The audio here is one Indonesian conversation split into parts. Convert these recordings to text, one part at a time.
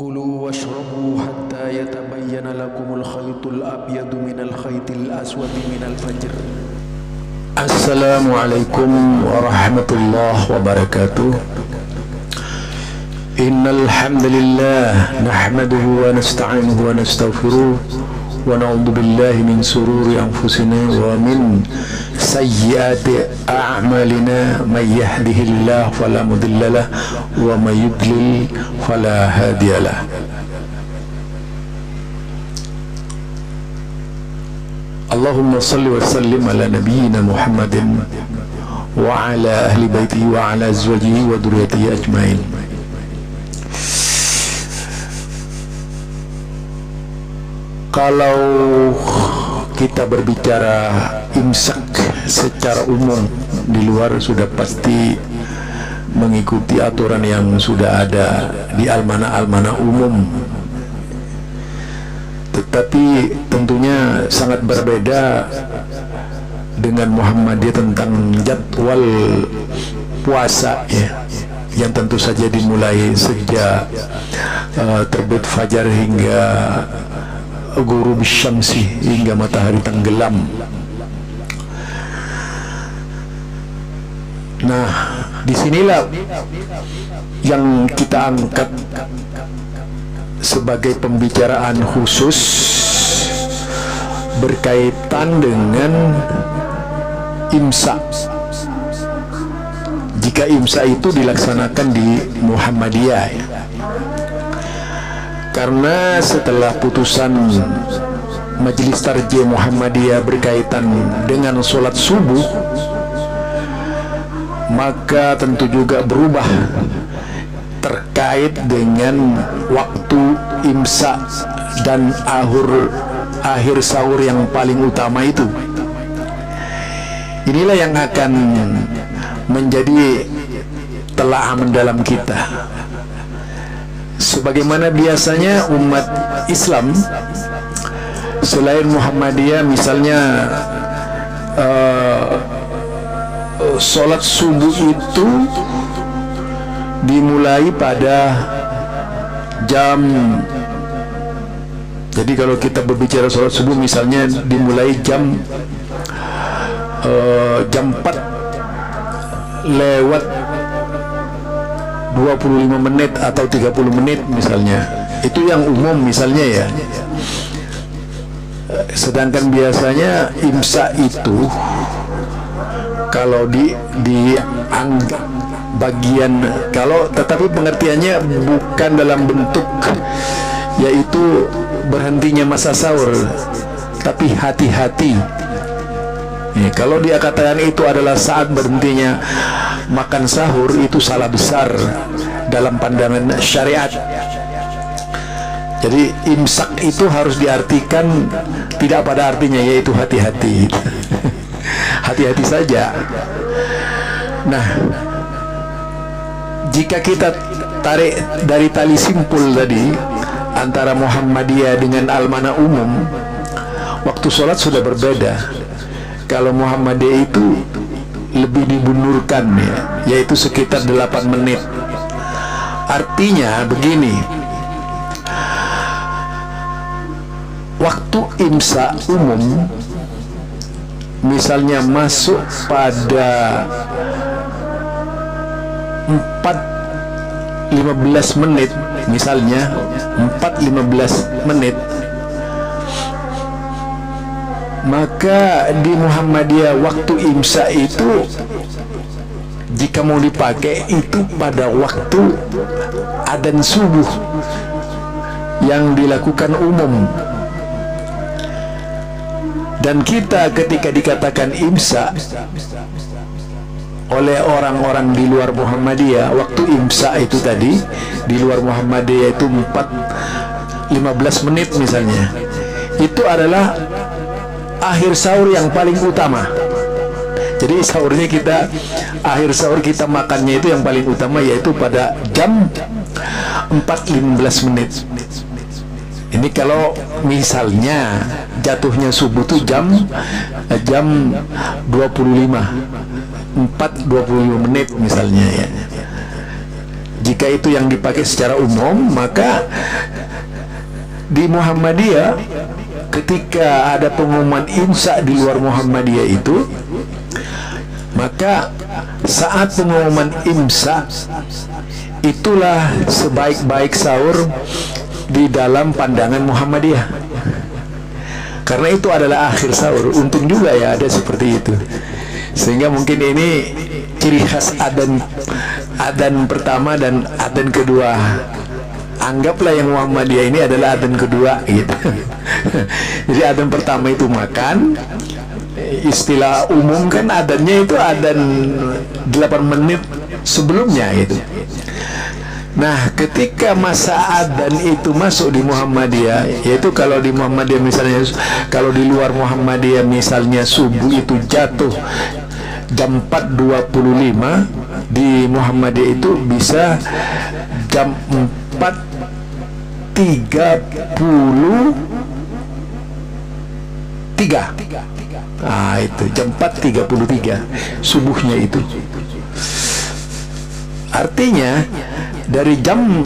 كلوا واشربوا حتى يتبين لكم الخيط الأبيض من الخيط الأسود من الفجر. السلام عليكم ورحمة الله وبركاته. إن الحمد لله نحمده ونستعينه ونستغفره ونعوذ بالله من شرور أنفسنا ومن سيئات أعمالنا. من يهده الله فلا مضل له ومن يضلل فلا هادي له. اللهم صل وسلم على نبينا محمد وعلى أهل بيته وعلى أزواجه وذريته أجمعين. Kalau kita berbicara imsak secara umum di luar sudah pasti mengikuti aturan yang sudah ada di almana-almana umum, tetapi tentunya sangat berbeda dengan Muhammadiyah tentang jadwal puasa ya, yang tentu saja dimulai sejak terbit fajar hingga ghurub syamsi, hingga matahari tenggelam. Nah, disinilah yang kita angkat sebagai pembicaraan khusus berkaitan dengan imsak. Jika imsak itu dilaksanakan di Muhammadiyah ya. Karena setelah putusan Majelis Tarjih Muhammadiyah berkaitan dengan sholat subuh, maka tentu juga berubah terkait dengan waktu imsak dan akhir sahur yang paling utama itu. Inilah yang akan menjadi telaah mendalam kita. Sebagaimana biasanya umat Islam selain Muhammadiyah, misalnya sholat subuh itu dimulai pada jam, jadi kalau kita berbicara sholat subuh misalnya dimulai jam 4 lewat 25 menit atau 30 menit misalnya. Itu yang umum misalnya ya. Sedangkan biasanya imsak itu kalau dianggap bagian, kalau tetapi pengertiannya bukan dalam bentuk yaitu berhentinya masa sahur, tapi hati-hati ya, kalau dia katakan itu adalah saat berhentinya makan sahur, itu salah besar dalam pandangan syariat. Jadi imsak itu harus diartikan tidak pada artinya, yaitu hati-hati. Hati-hati saja. Nah, jika kita tarik dari tali simpul tadi antara Muhammadiyah dengan almana umum, waktu sholat sudah berbeda. Kalau Muhammadiyah itu lebih dibundurkan ya, yaitu sekitar 8 menit. Artinya begini, waktu imsak umum misalnya masuk pada 4:15 menit, misalnya 4:15 menit, maka di Muhammadiyah waktu imsak itu jika mau dipakai itu pada waktu adzan subuh yang dilakukan umum. Dan kita ketika dikatakan imsak oleh orang-orang di luar Muhammadiyah, waktu imsak itu tadi di luar Muhammadiyah itu 4:15 menit misalnya, itu adalah akhir sahur yang paling utama. Jadi sahurnya kita, akhir sahur kita makannya itu yang paling utama, yaitu pada jam 4:15 menit. Ini kalau misalnya jatuhnya subuh itu jam 4:25 menit misalnya ya. jika itu yang dipakai secara umum, maka di Muhammadiyah ketika ada pengumuman imsak di luar Muhammadiyah itu, maka saat pengumuman imsak itulah sebaik-baik sahur di dalam pandangan Muhammadiyah, karena itu adalah akhir sahur. Untung juga ya ada seperti itu, sehingga mungkin ini ciri khas adzan pertama dan adzan kedua. Anggaplah yang Muhammadiyah ini adalah adzan kedua gitu. Jadi adzan pertama itu makan, istilah umum kan adzannya itu adzan 8 menit sebelumnya gitu. Nah, ketika masa adzan itu masuk di Muhammadiyah, yaitu kalau di Muhammadiyah misalnya, kalau di luar Muhammadiyah misalnya subuh itu jatuh jam 4.25, di Muhammadiyah itu bisa jam 4.33. Nah, itu jam 4.33 subuhnya itu. Artinya dari jam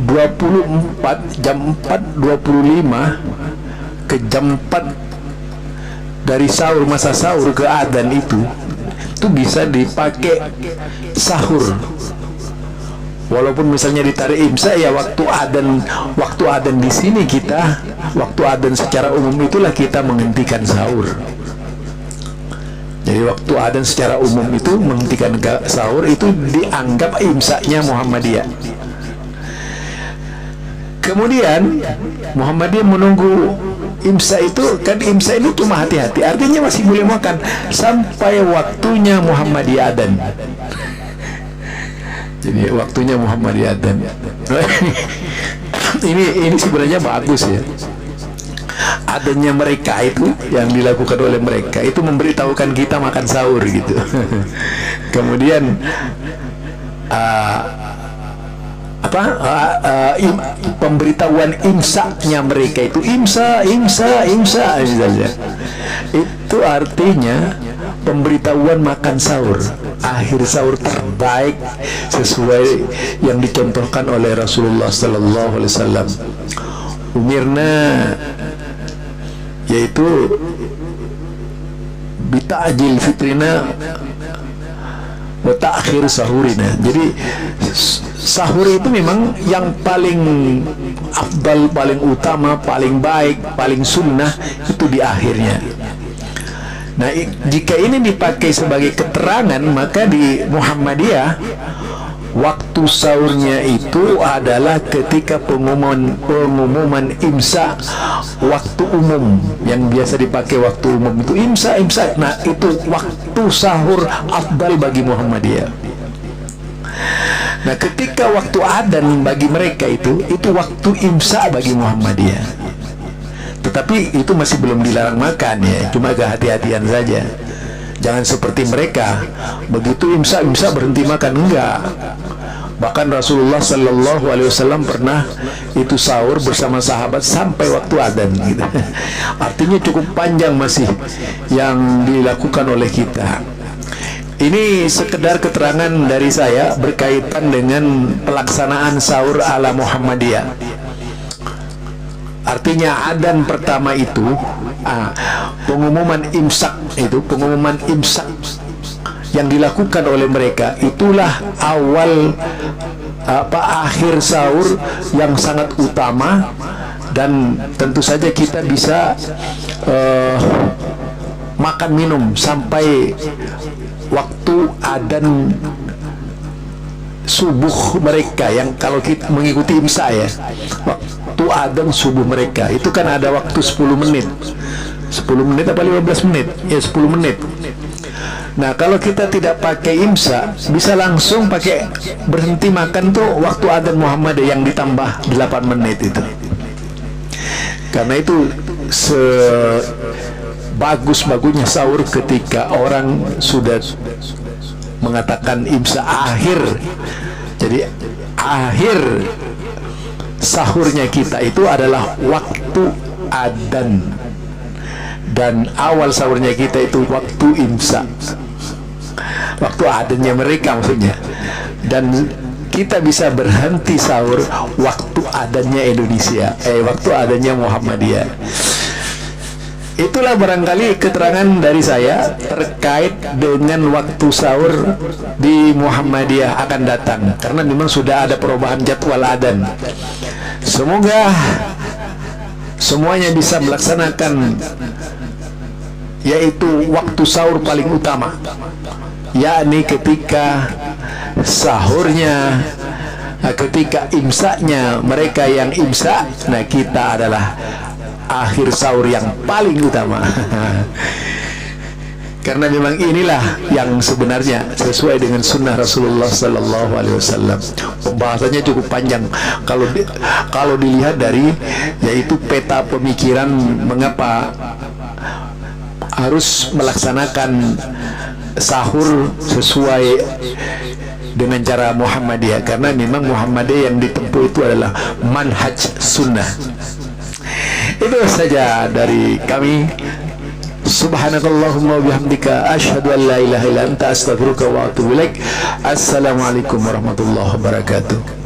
24, jam 4.25 ke jam 4 dari sahur, masa sahur ke adzan itu bisa dipakai sahur. Walaupun misalnya ditarik imsak ya waktu adzan di sini kita, waktu adzan secara umum itulah kita menghentikan sahur. Jadi waktu adzan secara umum itu menghentikan sahur itu dianggap imsaknya Muhammadiyah. Kemudian Muhammadiyah menunggu imsak itu, kan imsak itu cuma hati-hati, artinya masih boleh makan sampai waktunya Muhammadiyah adzan. Jadi waktunya Muhammadiyah adzan. ini sebenarnya bagus ya. Adanya mereka itu yang dilakukan oleh mereka itu memberitahukan kita makan sahur gitu. Kemudian pemberitahuan imsaknya mereka itu imsa saja. Itu artinya pemberitahuan makan sahur, akhir sahur terbaik sesuai yang dicontohkan oleh Rasulullah sallallahu alaihi wasallam. Umirna, yaitu bita'jil fitrina wa ta'khir sahurina. Jadi sahur itu memang yang paling afdal, paling utama, paling baik, paling sunnah itu di akhirnya. Nah, jika ini dipakai sebagai keterangan, maka di Muhammadiyah waktu sahurnya itu adalah ketika pengumuman imsak waktu umum, yang biasa dipakai waktu umum itu imsak. Nah, itu waktu sahur afdal bagi Muhammadiyah. Nah, ketika waktu adzan bagi mereka itu waktu imsak bagi Muhammadiyah. Tetapi itu masih belum dilarang makan ya, cuma kehati-hatian saja. Jangan seperti mereka, begitu imsak berhenti makan, enggak. Bahkan Rasulullah sallallahu alaihi wasallam pernah itu sahur bersama sahabat sampai waktu adzan gitu. Artinya cukup panjang masih yang dilakukan oleh kita. Ini sekedar keterangan dari saya berkaitan dengan pelaksanaan sahur ala Muhammadiyah. Artinya adzan pertama itu pengumuman imsak yang dilakukan oleh mereka itulah awal akhir sahur yang sangat utama, dan tentu saja kita bisa makan minum sampai waktu adzan subuh mereka, yang kalau kita mengikuti imsak ya, waktu adzan subuh mereka itu kan ada waktu 10 menit apa 15 menit ya, 10 menit. Nah, kalau kita tidak pakai imsak bisa langsung pakai berhenti makan tuh waktu adzan Muhammadiyah yang ditambah 8 menit itu. Karena itu sebagus-bagusnya sahur ketika orang sudah mengatakan imsak akhir. Jadi akhir sahurnya kita itu adalah waktu adzan, dan awal sahurnya kita itu waktu imsak, waktu adzannya mereka maksudnya. Dan kita bisa berhenti sahur waktu adanya Indonesia, waktu adanya Muhammadiyah. Itulah barangkali keterangan dari saya terkait dengan waktu sahur di Muhammadiyah akan datang, karena memang sudah ada perubahan jadwal adzan. Semoga semuanya bisa melaksanakan yaitu waktu sahur paling utama, yakni ketika sahurnya, ketika imsaknya. Mereka yang imsak, nah kita adalah akhir sahur yang paling utama. Karena memang inilah yang sebenarnya sesuai dengan sunnah Rasulullah Sallallahu Alaihi Wasallam. Pembahasannya cukup panjang kalau dilihat dari yaitu peta pemikiran mengapa harus melaksanakan sahur sesuai dengan cara Muhammadiyah, karena memang Muhammadiyah yang ditempuh itu adalah manhaj sunnah. Itu saja dari kami. Subhanakallahumma wa bihamdika asyhadu an la ilaha illa anta astaghfiruka wa atubu ilaik. Assalamualaikum warahmatullahi wabarakatuh.